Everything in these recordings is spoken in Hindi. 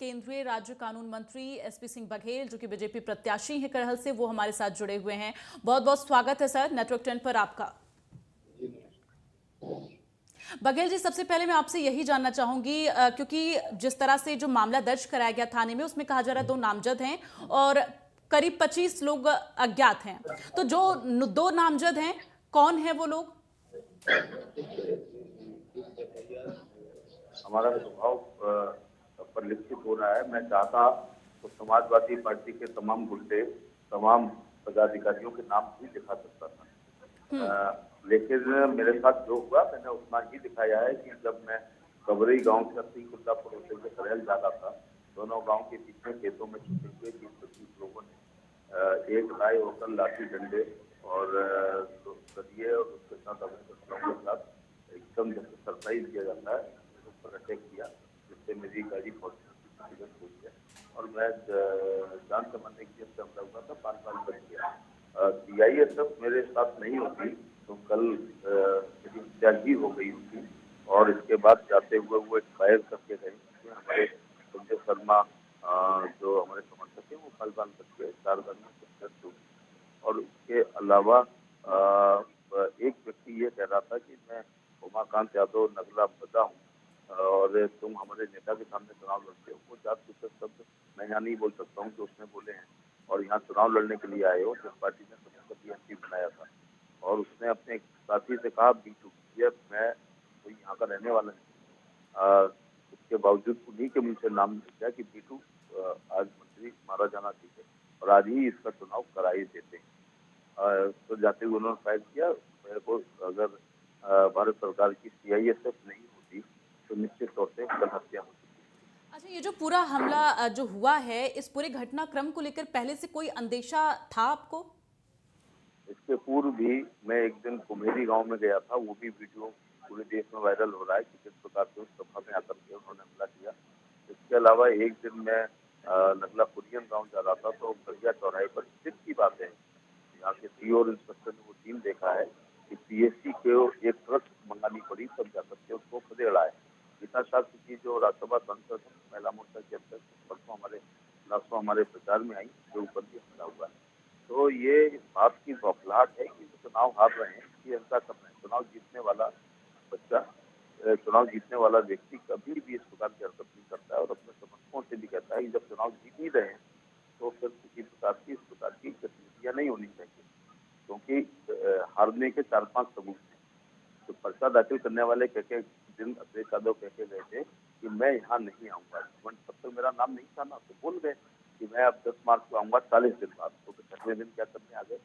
केंद्रीय राज्य कानून मंत्री एसपी सिंह बघेल, जो कि बीजेपी प्रत्याशी हैं करहल से, वो हमारे साथ जुड़े हुए हैं। बहुत बहुत स्वागत है सर नेटवर्क 10 पर आपका। बघेल जी, सबसे पहले मैं आपसे यही जानना चाहूंगी, क्योंकि जिस तरह से जो मामला दर्ज कराया गया थाने में, उसमें कहा जा रहा है 2 नामजद हैं और करीब 25 लोग अज्ञात हैं। तो जो 2 नामजद हैं, कौन है वो लोग? हमारा स्वभाव परिलक्षित हो रहा है। मैं चाहता तो समाजवादी पार्टी के तमाम गुंडे, तमाम पदाधिकारियों के नाम भी दिखा सकता था, लेकिन मेरे साथ जो हुआ मैंने उतना ही दिखाया है कि जब मैं कबरई गांव से अस्सी कुल्लापुर होते हुए करहल जा रहा था, दोनों गांव के बीच में खेतों में छुपे हुए 20-25 लोगों ने एक राय होकर लाठी डंडे और सरिये और उसके साथ अपने के साथ एकदम जैसे सरप्राइज किया जाता है पर अटैक किया, जिससे मेरी गाड़ी फॉर्च्यूनर हुई है और मैं जान समझने की जब हमला हुआ था 5 साल बच गया। सीआईएसएफ मेरे साथ नहीं होती तो कल मेरी हत्या ही हो गई होती और इसके बाद जाते हुए वो एक फायर करके गए। हमारे संजय शर्मा जो हमारे समर्थक हैं वो बाल बच गए, 4 में डेथ हो गई। और उसके अलावा एक व्यक्ति ये कह रहा था कि मैं उमाकांत यादव नगला बदा हूँ और तुम हमारे नेता के सामने चुनाव लड़ते हो। वो जात सूचक शब्द मैं यहाँ नहीं बोल सकता हूँ जो उसने बोले हैं और यहाँ चुनाव लड़ने के लिए आए हो जिस पार्टी ने तुमको बीएमपी बनाया था। और उसने अपने एक साथी से कहा बीटू, ये मैं कोई यहाँ का रहने वाला नहीं। उसके बावजूद उन्हीं के मुंह से नाम लिया कि बीटू आज मंत्री मारा जाना चाहिए और आज ही इसका चुनाव करा ही देते हैं। तो जाते हुए उन्होंने फायर किया। मेरे को अगर भारत सरकार की सीआईएसएफ नहीं होती तो निश्चित तौर से कल हत्या होती। अच्छा, ये जो पूरा हमला जो हुआ है, इस पूरे घटनाक्रम को लेकर पहले से कोई अंदेशा था आपको? इसके पूर्व भी मैं एक दिन कुम्हेरी गांव में गया था, वो भी वीडियो पूरे देश में वायरल हो रहा है कि किस प्रकार से उस सभा में आकर के उन्होंने हमला किया। इसके अलावा एक दिन मैं नगला कुरियन गांव जा रहा था तो बलिया चौराहे पर जिद की बात है, यहाँ के सीओ और इंस्पेक्टर ने वो टीम देखा है कि पीएससी को एक ट्रक मंगानी पड़ी तब जाकर के उसको खुदे उड़ाए। गीता शास्त्री की जो राज्यसभा सांसद है महिला मोर्चा के अध्यक्ष परसों हमारे प्रचार में आई, जो ऊपर भी हमला हुआ है। तो ये इस बात की बौखलाहट है कि चुनाव हार रहे हैं, ये हिंसा कर रहे हैं। चुनाव जीतने वाला बच्चा, चुनाव जीतने वाला व्यक्ति कभी भी इस प्रकार की हरकत नहीं करता है और अपने समर्थकों से भी कहता है कि जब चुनाव जीत ही रहे हैं तो फिर किसी प्रकार की इस प्रकार की गतिविधियां नहीं होनी चाहिए, क्योंकि हारने के 4-5 सबूत हैं। तो पर्चा दाखिल करने वाले कहके दिन अखिलेश यादव कहके गए थे कि मैं यहाँ नहीं आऊंगा, तब तक मेरा नाम नहीं था ना, तो बोल गए कि मैं अब 10 मार्च को आऊंगा 40 दिन बाद, तो 6वें दिन क्या करने आ गए।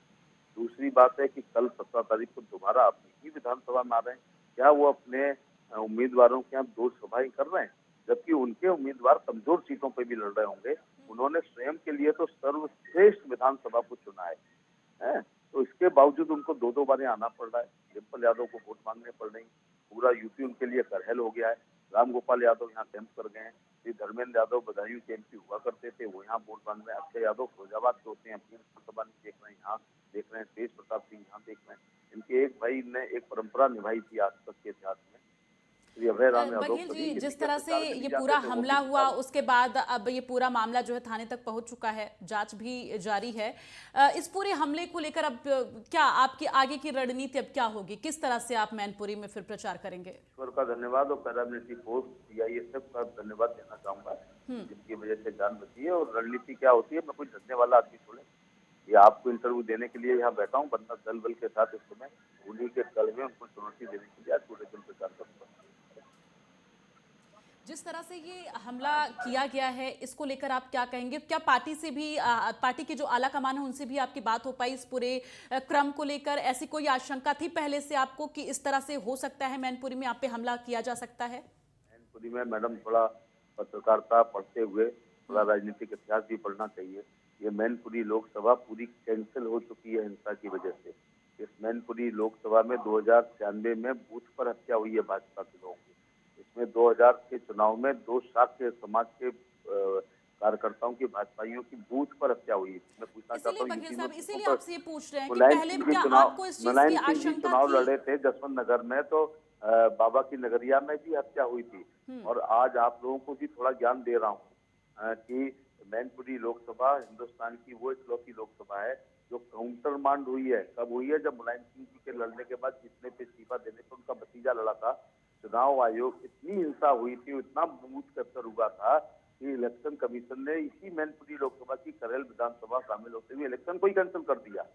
दूसरी बात है कि कल 17 तारीख को दोबारा अपनी ही विधानसभा में आ रहे हैं, क्या वो अपने उम्मीदवारों के यहाँ 2 सभाएं कर रहे हैं, जबकि उनके उम्मीदवार कमजोर सीटों पर भी लड़ रहे होंगे। उन्होंने स्वयं के लिए तो सर्वश्रेष्ठ विधानसभा को चुना है, तो इसके बावजूद उनको 2-2 बार आना पड़ रहा है। डिम्पल यादव को वोट मांगने पड़ रही, पूरा यूपी उनके लिए करहल हो गया है। राम गोपाल यादव यहाँ कैंप कर गए हैं। श्री धर्मेंद्र यादव बदायूं के एमपी हुआ करते थे, वो यहाँ वोट मांग रहे हैं। अक्षय यादव फिरोजाबाद के होते हैं, अपनी विधानसभा नहीं देख रहे हैं, यहाँ देख रहे हैं। तेज प्रताप सिंह यहाँ देख रहे हैं। इनके एक भाई ने एक परंपरा निभाई थी आज तक के इतिहास में, श्री अभय राम यादव। बघेल जी, जिस तरह से ये पूरा हमला हुआ उसके बाद अब ये पूरा मामला जो है थाने तक पहुंच चुका है, जांच भी जारी है। इस पूरे हमले को लेकर अब क्या आपकी आगे की रणनीति अब क्या होगी? किस तरह से आप मैनपुरी में फिर प्रचार करेंगे? ईश्वर का धन्यवाद और पैरामिलिट्री फोर्स सीआईएसएफ का धन्यवाद देना चाहूंगा, जिसकी वजह से जान बची है। और रणनीति क्या होती है, मैं कोई डरने वाला आदमी थोड़े, ये आपको इंटरव्यू देने के लिए यहाँ बैठा हूँ, वरना दल बल के साथ इस समय उन्हीं के दल में उनको चुनौती देने के लिए आज पूरे दिन प्रचार करूंगा। जिस तरह से ये हमला किया गया है, इसको लेकर आप क्या कहेंगे? क्या पार्टी से भी पार्टी के जो आला कमान है उनसे भी आपकी बात हो पाई इस पूरे क्रम को लेकर? ऐसी कोई आशंका थी पहले से आपको कि इस तरह से हो सकता है मैनपुरी में आप पे हमला किया जा सकता है? मैनपुरी में मैडम थोड़ा पत्रकारिता पढ़ते हुए थोड़ा राजनीतिक इतिहास भी पढ़ना चाहिए। ये मैनपुरी लोकसभा पूरी कैंसिल हो चुकी है हिंसा की वजह से। इस मैनपुरी लोकसभा में 2096 में बूथ पर हत्या हुई है भाजपा के लोगों की। इसमें 2000 के चुनाव में 2 शाक्य समाज के कार्यकर्ताओं की, भाजपाइयों की बूथ पर हत्या हुई है। मैं पूछना चाहता इसीलिए हूँ बघेल यूपी में साहब, इसीलिए बूथों आपसे ये पूछ रहे हैं कि मुलायम पहले सिंह भी भी क्या चुनाव आपको इस चीज की मुलायम सिंह भी आशंका चुनाव थी? लड़े थे जसवंत नगर में, तो बाबा की नगरिया में भी हत्या हुई थी। और आज आप लोगों को भी थोड़ा ज्ञान दे रहा हूँ, कि मैनपुरी लोकसभा हिंदुस्तान की वो इकलौती लोकसभा है जो काउंटर मांड हुई है। कब हुई है? जब मुलायम सिंह जी के लड़ने के बाद जीतने पे इस्तीफा देने पर उनका भतीजा लड़ा था। चुनाव आयोग इतनी हिंसा हुई थी, इतना बूथ कैप्चर हुआ था कि इलेक्शन कमीशन ने इसी मैनपुरी लोकसभा की करेल विधानसभा शामिल होते हुए इलेक्शन को ही कैंसिल कर दिया।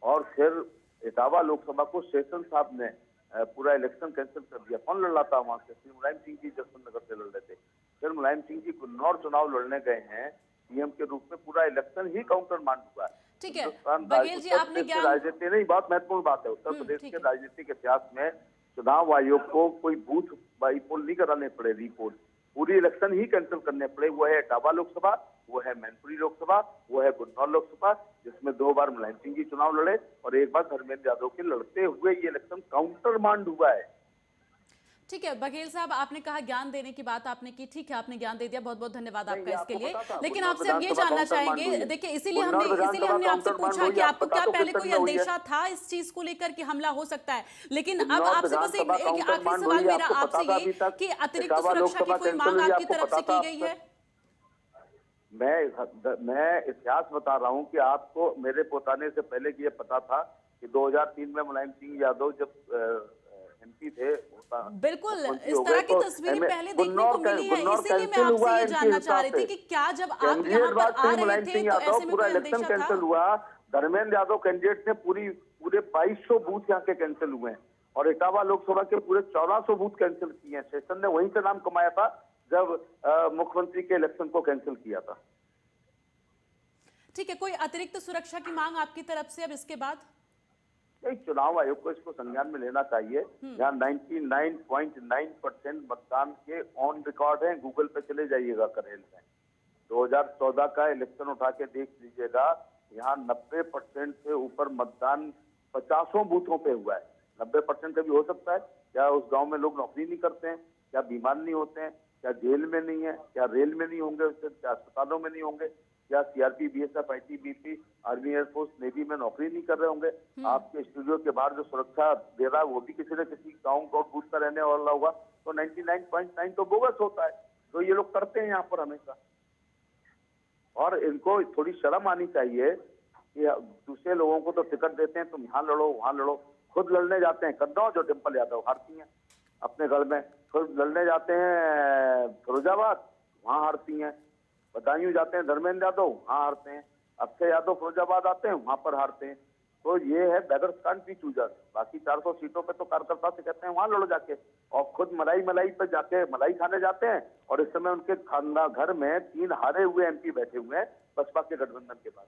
और फिर इटावा लोकसभा को सेशन साहब ने पूरा इलेक्शन कैंसिल कर दिया। कौन लड़ रहा था वहां से? श्री मुलायम सिंह जी जसवंत नगर से लड़ रहे थे। फिर मुलायम सिंह जी गुन्नौर चुनाव लड़ने गए हैं सीएम के रूप में, पूरा इलेक्शन ही काउंटर मांड हुआ है। ठीक है हिंदुस्तान बघेल जी, आपने उत्तर प्रदेश के राजनीति नहीं, बहुत महत्वपूर्ण बात है, उत्तर प्रदेश ठीक के है। राजनीतिक इतिहास में चुनाव आयोग को कोई बूथ बाई पोल नहीं कराने पड़े, रीपोल, पूरी इलेक्शन ही कैंसिल करने पड़े। वो है इटावा लोकसभा, वो है मैनपुरी लोकसभा, वो है गुन्नौर लोकसभा, जिसमें 2 बार मुलायम सिंह जी चुनाव लड़े और 1 बार धर्मेंद्र यादव के लड़ते हुए ये इलेक्शन काउंटर मांड हुआ है। ठीक है बघेल साहब, आपने कहा ज्ञान देने की बात आपने की, ठीक है आपने ज्ञान दे दिया, बहुत बहुत धन्यवाद आपका इसके लिए। लेकिन आपसे अब ये जानना चाहेंगे, देखिए इसीलिए हमने आपसे पूछा कि आपको क्या पहले कोई अंदेशा था इस चीज को लेकर कि हमला हो सकता है, लेकिन अब आपसे बस एक आखिरी सवाल मेरा आपसे ये कि अतिरिक्त सुरक्षा की कोई मांग आपकी तरफ से की गई है? मैं इतिहास बता रहा हूं कि आपको मेरे पोताने से पहले ये पता था कि 2003 में मुलायम सिंह यादव जब एमपी थे, बिल्कुल इस तरह की तस्वीरें पहले देखने को मिली है, इसीलिए मैं आपसे ये जानना चाह रही थी कि क्या जब आप यहाँ पर आ रहे थे तो ऐसे में कोई अंदेशा था? हुआ, धर्मेंद्र यादव कैंडिडेट ने पूरे 2200 बूथ यहाँ के कैंसिल हुए हैं और इटावा लोकसभा के पूरे 1400 बूथ कैंसिल किए हैं। सेशन ने वहीं से नाम कमाया था जब मुख्यमंत्री के इलेक्शन को कैंसिल किया था। ठीक है, कोई अतिरिक्त सुरक्षा की मांग आपकी तरफ से अब इसके बाद? चुनाव आयोग को इसको संज्ञान में लेना चाहिए। यहाँ 99.9% मतदान के ऑन रिकॉर्ड हैं, गूगल पे चले जाइएगा करेल में 2014 का इलेक्शन उठा के देख लीजिएगा, यहाँ 90% से ऊपर मतदान 50 बूथों पे हुआ है। 90% का भी हो सकता है। क्या उस गांव में लोग नौकरी नहीं करते हैं? क्या बीमार नहीं होते हैं? क्या जेल में नहीं है? क्या रेल में नहीं होंगे? क्या अस्पतालों में नहीं होंगे? क्या CRP, BSF, ITBP, army, air force, navy में नौकरी नहीं कर रहे होंगे? आपके स्टूडियो के बाहर जो सुरक्षा दे रहा है वो भी किसी न किसी गाँव को बूथ का रहने वाला होगा। तो 99.9 तो बोगस होता है, तो ये लोग करते हैं यहाँ पर हमेशा। और इनको थोड़ी शर्म आनी चाहिए कि दूसरे लोगों को तो टिकट देते हैं, तुम यहाँ लड़ो वहां लड़ो, खुद लड़ने जाते हैं कन्नौज जो डिम्पल यादव हारती हैं अपने गढ़ में, खुद लड़ने जाते हैं फिरोजाबाद, वहां हारती हैं। बदायूं जाते हैं धर्मेंद्र यादव, वहां हारते हैं। अक्षय यादव फिरोजाबाद आते हैं, वहां पर हारते हैं। तो ये है बेगर्स कांट बी चूजर। बाकी 400 सीटों पे तो कार्यकर्ता से कहते हैं वहां लड़ो जाके, और खुद मलाई पे जाके मलाई खाने जाते हैं। और इस समय उनके खानदान घर में 3 हारे हुए एमपी बैठे हुए हैं बसपा के गठबंधन के बाद।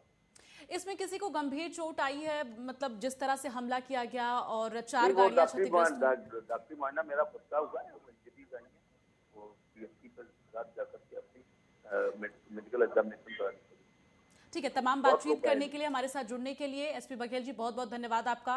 इसमें किसी को गंभीर चोट आई है? मतलब जिस तरह से हमला किया गया और 4 गाड़ियां क्षतिग्रस्त? डॉक्टरी मुआयना मेरा खुद का हुआ है, वो इंजरी आई है, वो पीएचसी पर जाकर के अपनी मेडिकल एग्जामिनेशन करानी। ठीक है, तमाम बातचीत करने के लिए, हमारे साथ जुड़ने के लिए एसपी बघेल जी बहुत बहुत धन्यवाद आपका।